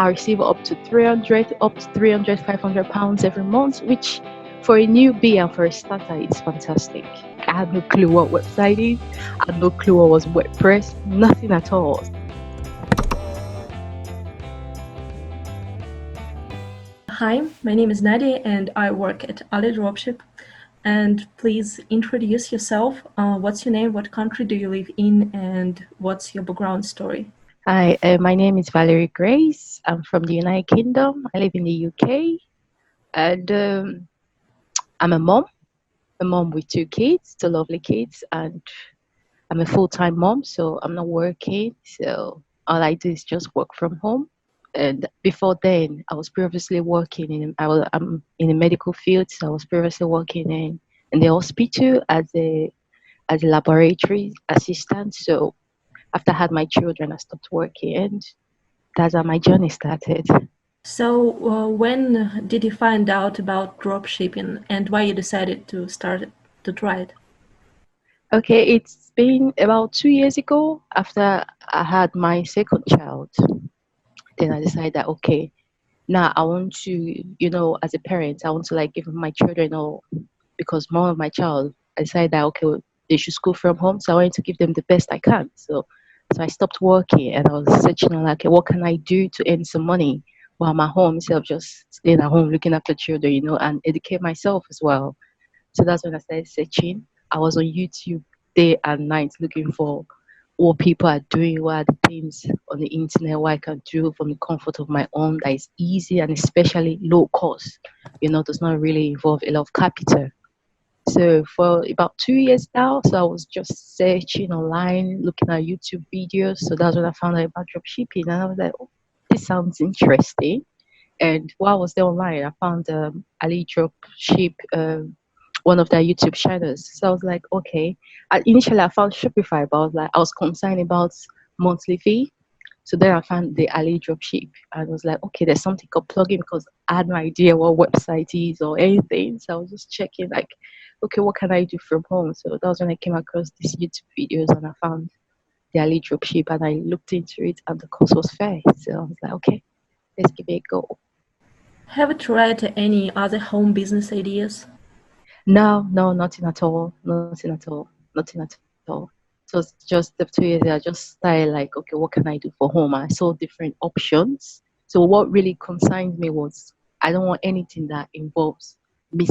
I receive up to 300, £500 every month, which for a newbie and for a starter, it's fantastic. I had no clue what website is. I had no clue what was WordPress. Nothing at all. Hi, my name is Nadia and I work at AliDropship. And please introduce yourself. What's your name? What country do you live in? And what's your background story? Hi, my name is Valerie Grace. I'm from the United Kingdom. I live in the UK, and I'm a mom with two kids, two lovely kids, and I'm a full-time mom, so I'm not working. So all I do is just work from home. And before then, I was previously working I'm in the medical field, so I was previously working in the hospital as a laboratory assistant. So after I had my children, I stopped working, and that's how my journey started. So, when did you find out about dropshipping and why you decided to start it, to try it? Okay, it's been about 2 years ago after I had my second child. Then I decided that, okay, now I want to, as a parent, I want to like give my children all, because more of my child, I decided that, okay, well, they should school from home. So I wanted to give them the best I can. So I stopped working and I was searching on like, okay, what can I do to earn some money while I'm at home instead of just staying at home looking after children, and educate myself as well. So that's when I started searching. I was on YouTube day and night looking for what people are doing, what are the things on the internet, what I can do from the comfort of my home that is easy and especially low cost, does not really involve a lot of capital. So for about 2 years now, so I was just searching online, looking at YouTube videos. So that's when I found out about dropshipping, and I was like, oh, this sounds interesting. And while I was there online, I found AliDropship, one of their YouTube channels. So I was like, okay. Initially, I found Shopify, but I was concerned about monthly fee. So then I found the Ali Dropship and was like, okay, there's something called plugin, because I had no idea what website is or anything. So I was just checking like, okay, what can I do from home? So that was when I came across these YouTube videos and I found the Ali Dropship and I looked into it and the cost was fair. So I was like, okay, let's give it a go. Have you tried any other home business ideas? No, no, nothing at all. Nothing at all. Nothing at all. So it's just the 2 years I just started like, okay, what can I do for home? And I saw different options. So what really concerned me was I don't want anything that involves me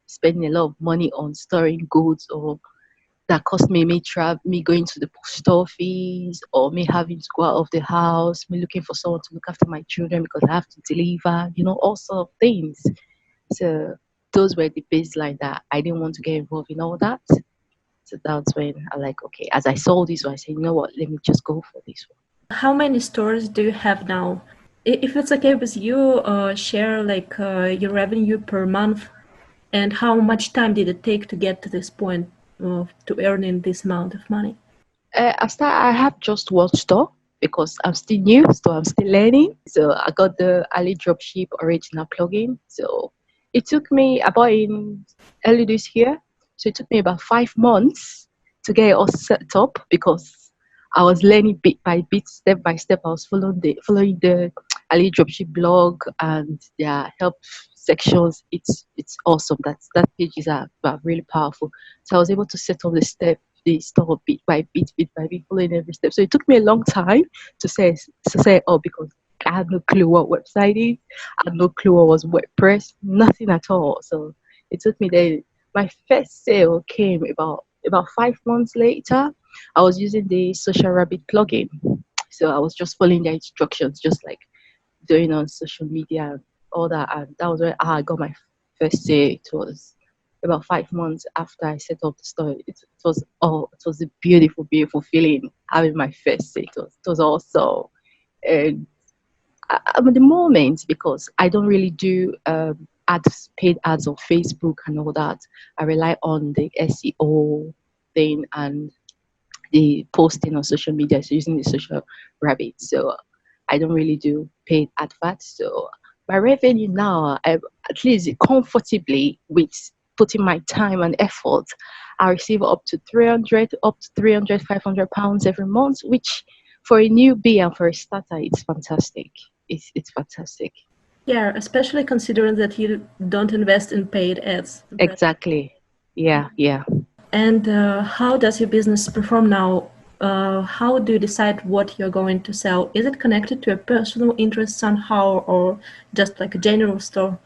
spending a lot of money on storing goods, or that cost me going to the post office, or me having to go out of the house, me looking for someone to look after my children because I have to deliver, all sort of things. So those were the baseline that I didn't want to get involved in all that. So that's when I like, okay, as I saw this one, I said, you know what, let me just go for this one. How many stores do you have now? If it's okay with you, share like your revenue per month and how much time did it take to get to this point of to earning this amount of money? I have just one store because I'm still new, so I'm still learning. So I got the Ali Dropship original plugin. So it took me about in early this year. So it took me about 5 months to get it all set up because I was learning bit by bit, step by step. I was following the Ali Dropship blog and their help sections. It's awesome. That pages are really powerful. So I was able to set up the store bit by bit, following every step. So it took me a long time to say oh, because I had no clue what website is, I had no clue what was WordPress, nothing at all. So it took me there. My first sale came about 5 months later. I was using the Social Rabbit plugin. So I was just following their instructions, just like doing on social media and all that. And that was where I got my first sale. It was about 5 months after I set up the store. It was a beautiful, beautiful feeling having my first sale. It was awesome. And at the moment, because I don't really do paid ads on Facebook and all that, I rely on the SEO thing and the posting on social media, so using the social rabbit. So I don't really do paid adverts. So my revenue now, at least comfortably with putting my time and effort, I receive up to 300, £500 every month, which For a newbie and for a starter, it's fantastic. It's fantastic. Yeah, especially considering that you don't invest in paid ads. Exactly. Yeah, yeah. And how does your business perform now? How do you decide what you're going to sell? Is it connected to a personal interest somehow, or just like a general store?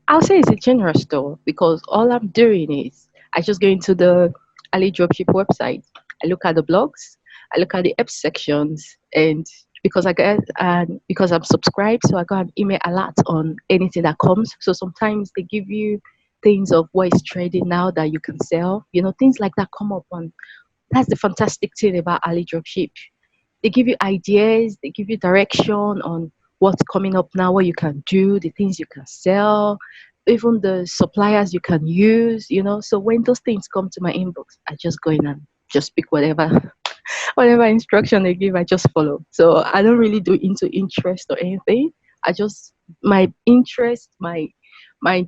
I'll say it's a general store because all I'm doing is I just go into the AliDropship website. I look at the blogs, I look at the app sections, and because I'm subscribed, so I got an email alert on anything that comes. So sometimes they give you things of what is trading now that you can sell. Things like that come up on. That's the fantastic thing about AliDropship. They give you ideas, they give you direction on what's coming up now, what you can do, the things you can sell, even the suppliers you can use. So when those things come to my inbox, I just go in and just pick whatever whatever instruction they give, I just follow. So I don't really do into interest or anything. I just my interest, my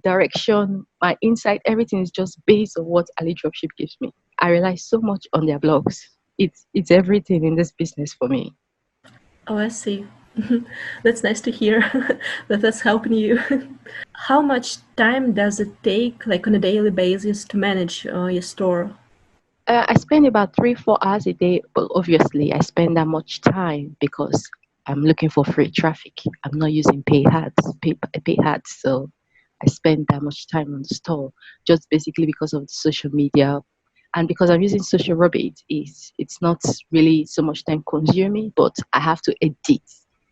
direction, my insight, everything is just based on what Ali Dropship gives me. I rely so much on their blogs. It's everything in this business for me. Oh, I see. That's nice to hear that that's helping you. How much time does it take, like on a daily basis, to manage your store? I spend about 3, 4 hours a day, but obviously I spend that much time because I'm looking for free traffic. I'm not using pay ads, so I spend that much time on the store just basically because of the social media and because I'm using social rabbit. It's not really so much time consuming, but I have to edit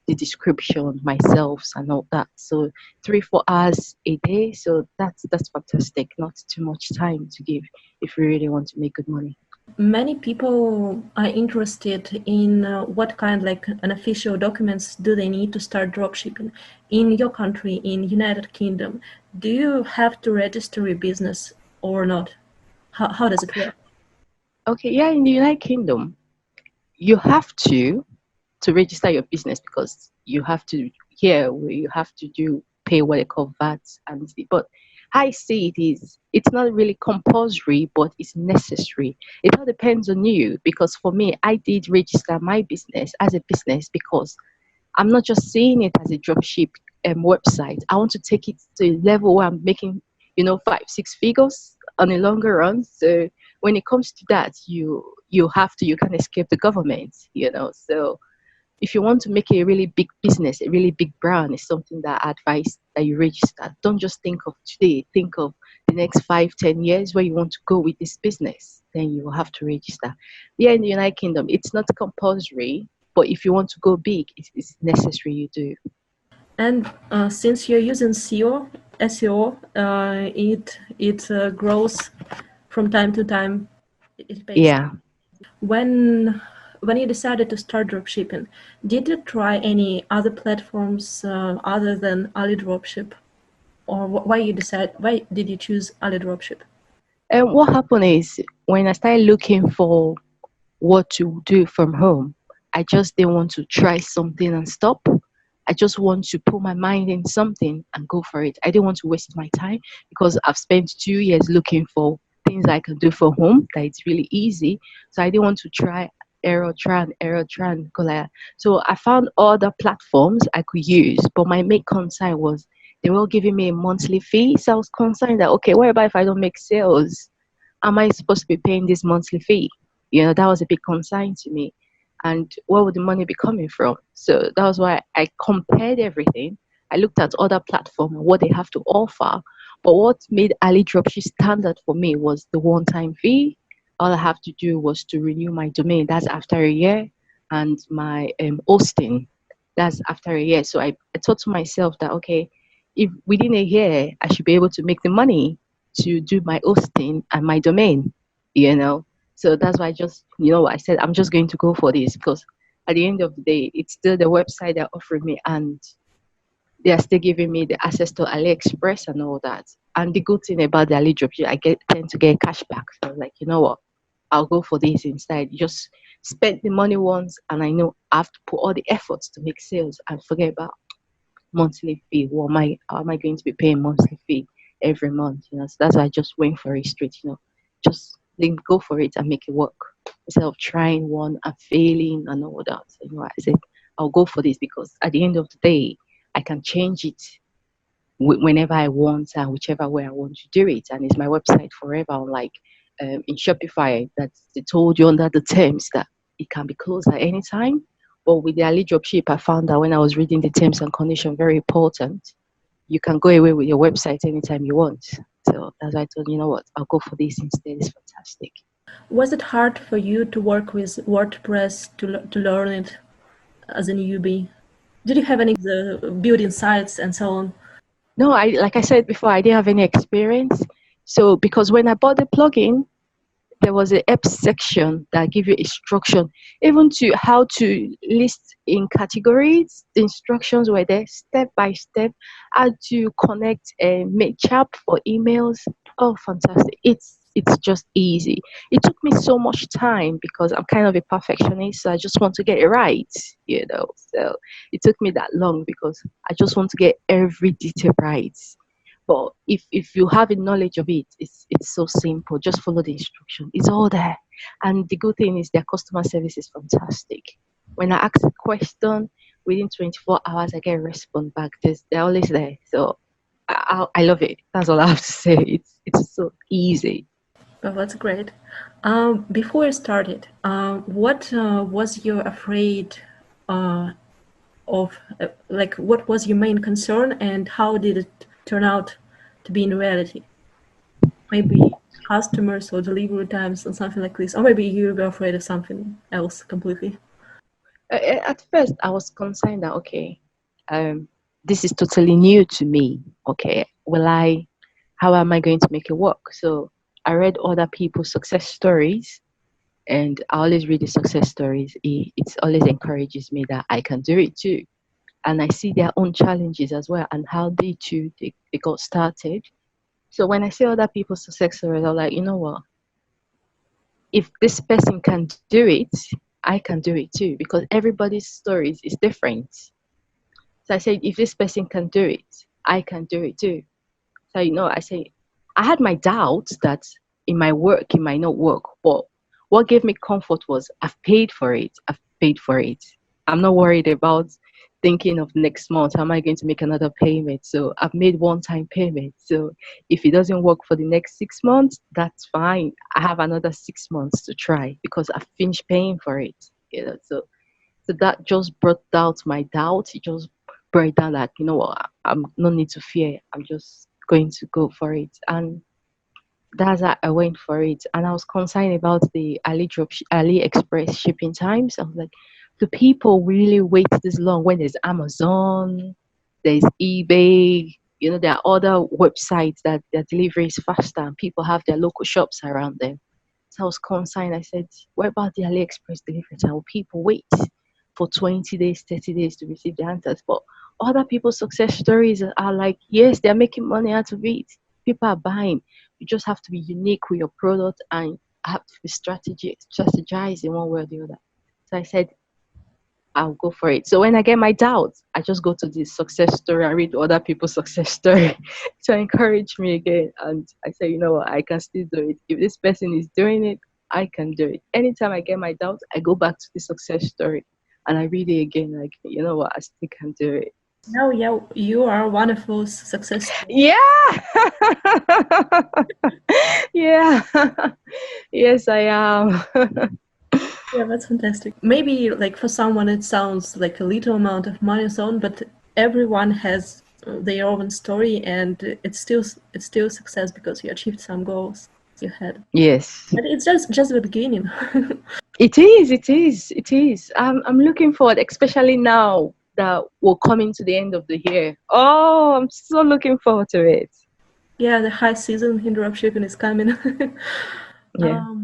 the description myself and all that. So 3, 4 hours a day. So that's fantastic. Not too much time to give if we really want to make good money. Many people are interested in what kind, like an official documents do they need to start dropshipping in your country, in United Kingdom. Do you have to register your business or not? How does it work? Okay, yeah, in the United Kingdom, you have to register your business because you have to here where you have to do pay what they call VAT but I see it's not really compulsory but it's necessary. It all depends on you because for me I did register my business as a business because I'm not just seeing it as a dropship website. I want to take it to a level where I'm making, 5, 6 figures on a longer run. So when it comes to that, you can't escape the government. So if you want to make a really big business, a really big brand, is something that I advise that you register. Don't just think of today. Think of the next 5, 10 years where you want to go with this business. Then you will have to register. Yeah, in the United Kingdom, it's not compulsory, but if you want to go big, it's necessary you do. And since you're using SEO, it grows from time to time. It pays. Yeah. When when you decided to start dropshipping, did you try any other platforms other than AliDropship, or why did you choose AliDropship? And what happened is when I started looking for what to do from home, I just didn't want to try something and stop. I just want to put my mind in something and go for it. I didn't want to waste my time because I've spent 2 years looking for things I can do from home that it's really easy. So I didn't want to try and go like that. So I found other platforms I could use, but my main concern was they were all giving me a monthly fee. So I was concerned that okay, what about if I don't make sales? Am I supposed to be paying this monthly fee? That was a big concern to me. And where would the money be coming from? So that was why I compared everything. I looked at other platforms and what they have to offer. But what made Ali Dropship standard for me was the one-time fee. All I have to do was to renew my domain. That's after a year, and my hosting. That's after a year. So I thought to myself that okay, if within a year I should be able to make the money to do my hosting and my domain, you know. So that's why I said I'm just going to go for this because at the end of the day, it's still the website they're offering me and they are still giving me the access to AliExpress and all that. And the good thing about the AliDropship, I tend to get cash back. So like, you know what? I'll go for this instead. Just spend the money once and I know I have to put all the efforts to make sales and forget about monthly fee. What am I how am I going to be paying monthly fee every month? So that's why I just went for it straight, just go for it and make it work. instead of trying one and failing and all that. So, I said I'll go for this because at the end of the day, I can change it whenever I want and whichever way I want to do it. And it's my website forever. Unlike in Shopify, that they told you under the terms that it can be closed at any time. But with the Ali Dropship, I found that when I was reading the terms and conditions, very important, you can go away with your website anytime you want. So that's why I thought, you know what, I'll go for this instead. It's fantastic. Was it hard for you to work with WordPress to learn it as a newbie? Did you have any building sites and so on? No, I like I said before, I didn't have any experience. So because when I bought the plugin, there was a help section that give you instruction, even to how to list in categories. The instructions were there step by step, how to connect a chat for emails. Oh, fantastic. It's just easy. It took me so much time because I'm kind of a perfectionist, so I just want to get it right, so it took me that long because I just want to get every detail right. But if you have a knowledge of it, it's so simple. Just follow the instruction. It's all there. And the good thing is their customer service is fantastic. When I ask a question, within 24 hours I get a response back. They're always there. So I love it. That's all I have to say. It's so easy. Oh, that's great. Before I started, what was you afraid of? Like, what was your main concern, and how did it turn out to be in reality? Maybe customers or delivery times or something like this, or maybe you were afraid of something else completely. At first, I was concerned that okay, this is totally new to me. Okay, how am I going to make it work? So I read other people's success stories, and I always read the success stories. It always encourages me that I can do it too, and I see their own challenges as well and how they got started. So when I see other people's success stories, I'm like, you know what? If this person can do it, I can do it too because everybody's stories is different. So I said, if this person can do it, I can do it too. So I say I had my doubts that in my work it might not work, but what gave me comfort was I've paid for it. I've paid for it. I'm not worried about thinking of next month. How am I going to make another payment? So I've made one-time payment. So if it doesn't work for the next 6 months, that's fine. I have another 6 months to try because I've finished paying for it. So that just brought out my doubt. It just brought it down like, you know what, I'm no need to fear. I'm just going to go for it. And that's how I went for it. And I was concerned about the AliExpress shipping times. I was like, do people really wait this long when there's Amazon, there's eBay, there are other websites that their delivery is faster and people have their local shops around them. So I was concerned. I said, what about the AliExpress delivery time? Will people wait for 20 days, 30 days to receive the answers? But other people's success stories are like, yes, they're making money out of it. People are buying. You just have to be unique with your product and have to be strategize in one way or the other. So I said, I'll go for it. So when I get my doubts, I just go to the success story and read other people's success story to encourage me again. And I say, you know what, I can still do it. If this person is doing it, I can do it. Anytime I get my doubts, I go back to the success story and I read it again. Like, you know what, I still can do it. Now, yeah, you are one of those success stories. Yeah. Yeah. Yes, I am. Yeah, that's fantastic. Maybe like for someone it sounds like a little amount of money or so on, but everyone has their own story, and it's still success because you achieved some goals you had. Yes. But it's just the beginning. It is, it is, it is. I'm looking forward, especially now that we're coming to the end of the year. Oh, I'm so looking forward to it. Yeah, the high season in dropshipping is coming. Yeah.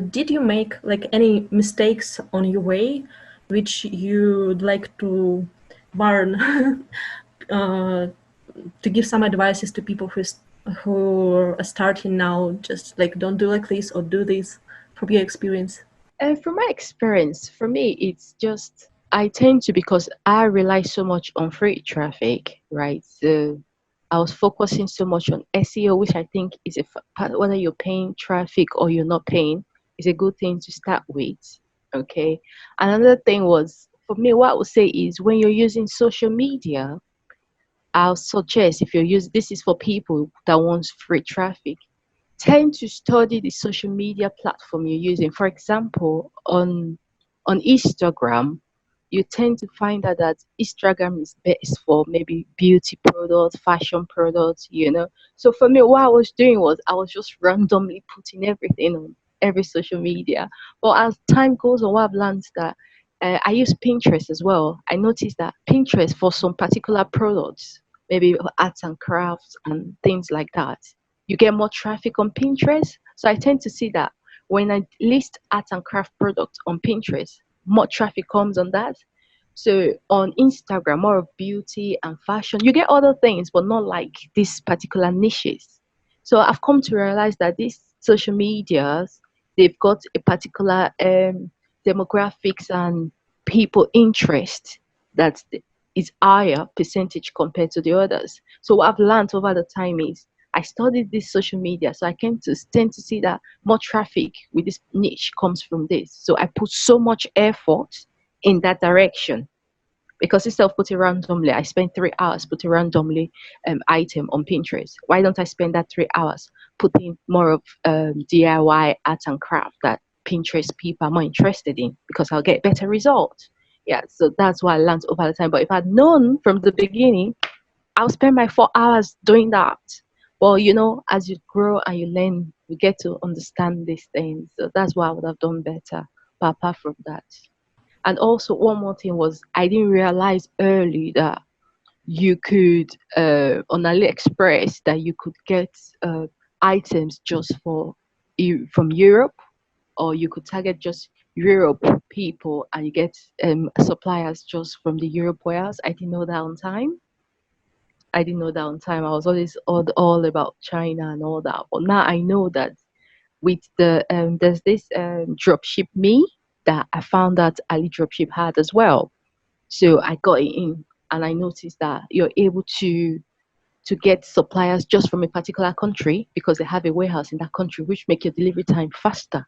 Did you make like any mistakes on your way, which you'd like to warn, to give some advices to people who are starting now? Just like don't do like this or do this from your experience. From my experience, for me, it's just I tend to because I rely so much on free traffic, right? So I was focusing so much on SEO, which I think is a part whether you're paying traffic or you're not paying. is a good thing to start with. Okay. Another thing was for me, what I would say is when you're using social media, I'll suggest if you're using this is for people that want free traffic, tend to study the social media platform you're using. For example, on Instagram, you tend to find out that Instagram is best for maybe beauty products, fashion products, you know. So for me, what I was doing was I was just randomly putting everything on every social media. But as time goes on, what I've learned that I use Pinterest as well. I noticed that Pinterest for some particular products, maybe arts and crafts and things like that, you get more traffic on Pinterest. So I tend to see that when I list art and craft products on Pinterest, more traffic comes on that. So on Instagram, more of beauty and fashion. You get other things, but not like these particular niches. So I've come to realize that these social medias, they've got a particular demographics and people interest that is higher percentage compared to the others. So what I've learned over the time is I studied this social media, so I came to tend to see that more traffic with this niche comes from this. So I put so much effort in that direction because instead of putting randomly, I spent 3 hours putting randomly item on Pinterest. Why don't I spend that 3 hours putting more of DIY art and craft that Pinterest people are more interested in because I'll get better results. Yeah, so that's what I learned over the time. But if I'd known from the beginning, I'll spend my 4 hours doing that. Well, you know, as you grow and you learn, you get to understand these things. So that's what I would have done better. But apart from that, and also one more thing was I didn't realize early that you could on AliExpress that you could get items just for from Europe, or you could target just Europe people and you get suppliers just from the Europe warehouse. I didn't know that on time. I didn't know that on time. I was always all about China and all that. But now I know that with the there's this dropship me that I found that AliDropship had as well. So I got it in and I noticed that you're able to get suppliers just from a particular country because they have a warehouse in that country, which make your delivery time faster.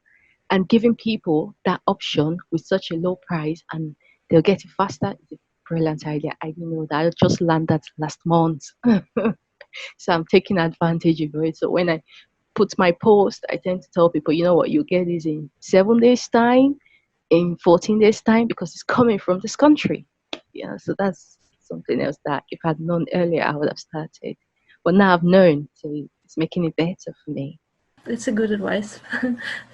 And giving people that option with such a low price and they'll get it faster is a brilliant idea. I didn't know that. I just learned that last month. So I'm taking advantage of it. So when I put my post, I tend to tell people, you know what, you get this in 7 days' time, in 14 days' time, because it's coming from this country. Yeah, so that's something else that if I'd known earlier, I would have started. But now I've known, so it's making it better for me. It's a good advice.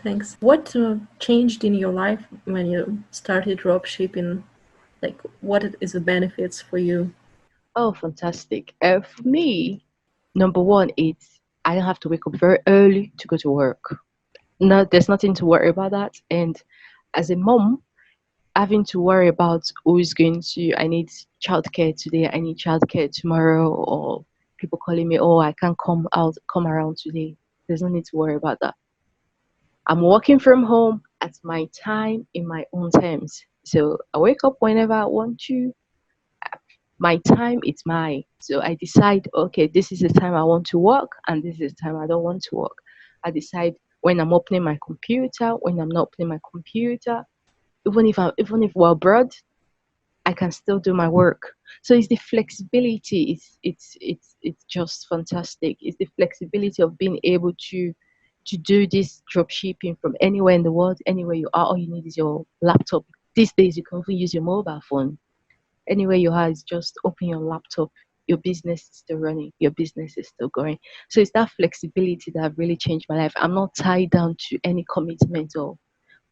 Thanks. What changed in your life when you started dropshipping? Like, what is the benefits for you? Oh, fantastic. For me, number one, it's I don't have to wake up very early to go to work. No, there's nothing to worry about that. And as a mom, having to worry about who is going to, I need childcare today, I need childcare tomorrow, or people calling me, oh, I can't come around today. There's no need to worry about that. I'm working from home at my time in my own terms. So I wake up whenever I want to. My time is mine. So I decide, okay, this is the time I want to work and this is the time I don't want to work. I decide when I'm opening my computer, when I'm not opening my computer. Even if we're abroad, I can still do my work. So it's the flexibility. It's just fantastic. It's the flexibility of being able to do this drop shipping from anywhere in the world, anywhere you are. All you need is your laptop. These days, you can even use your mobile phone. Anywhere you are, is just open your laptop. Your business is still running. Your business is still going. So it's that flexibility that have really changed my life. I'm not tied down to any commitment of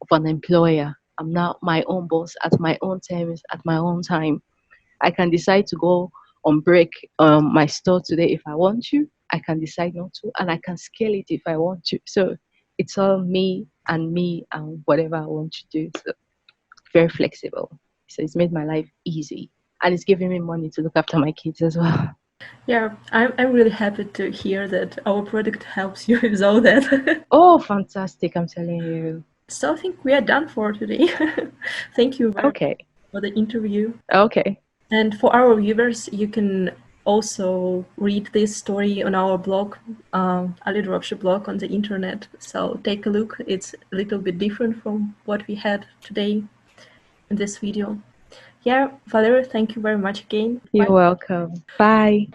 an employer. I'm now my own boss at my own terms, at my own time. I can decide to go on break my store today if I want to. I can decide not to, and I can scale it if I want to. So it's all me and whatever I want to do. So very flexible. So it's made my life easy, and it's giving me money to look after my kids as well. Yeah, I'm really happy to hear that our product helps you with all that. Oh, fantastic! I'm telling you. So I think we are done for today. Thank you very much Okay. for the interview. Okay. And for our viewers, you can also read this story on our blog, AliDropship blog on the internet. So take a look. It's a little bit different from what we had today in this video. Yeah, Valerie, thank you very much again. You're welcome. Bye.